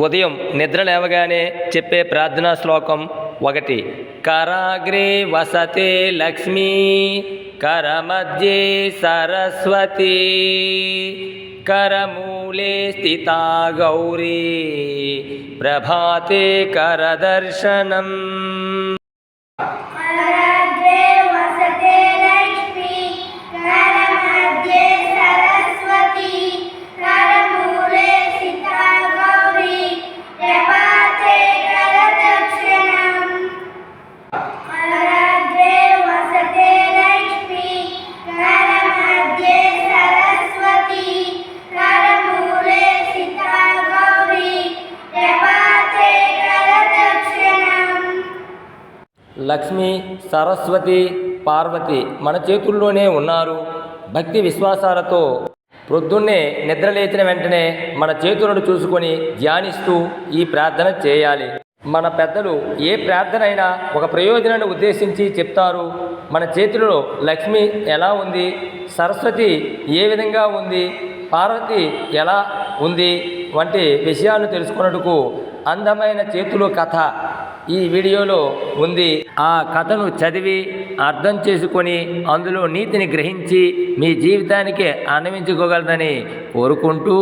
ఉదయం నిద్ర లేవగానే చెప్పే ప్రార్థనా శ్లోకం 1. కరాగ్రే వసతే లక్ష్మీ కరమధ్యే సరస్వతి కరమూలే స్థితా గౌరీ ప్రభాతే కరదర్శనం. లక్ష్మి, సరస్వతి, పార్వతి మన చేతుల్లోనే ఉన్నారు. భక్తి విశ్వాసాలతో ప్రొద్దున్నే నిద్ర లేచిన వెంటనే మన చేతులను చూసుకొని ధ్యానిస్తూ ఈ ప్రార్థన చేయాలి. మన పెద్దలు ఏ ప్రార్థన అయినా ఒక ప్రయోజనాన్ని ఉద్దేశించి చెప్తారు. మన చేతిలో లక్ష్మి ఎలా ఉంది, సరస్వతి ఏ విధంగా ఉంది, పార్వతి ఎలా ఉంది వంటి విషయాలను తెలుసుకున్నట్టుకు అందమైన చేతులు కథ ఈ వీడియోలో ఉంది. ఆ కథను చదివి అర్థం చేసుకొని అందులో నీతిని గ్రహించి మీ జీవితానికి అన్వయించుకోగలరని కోరుకుంటూ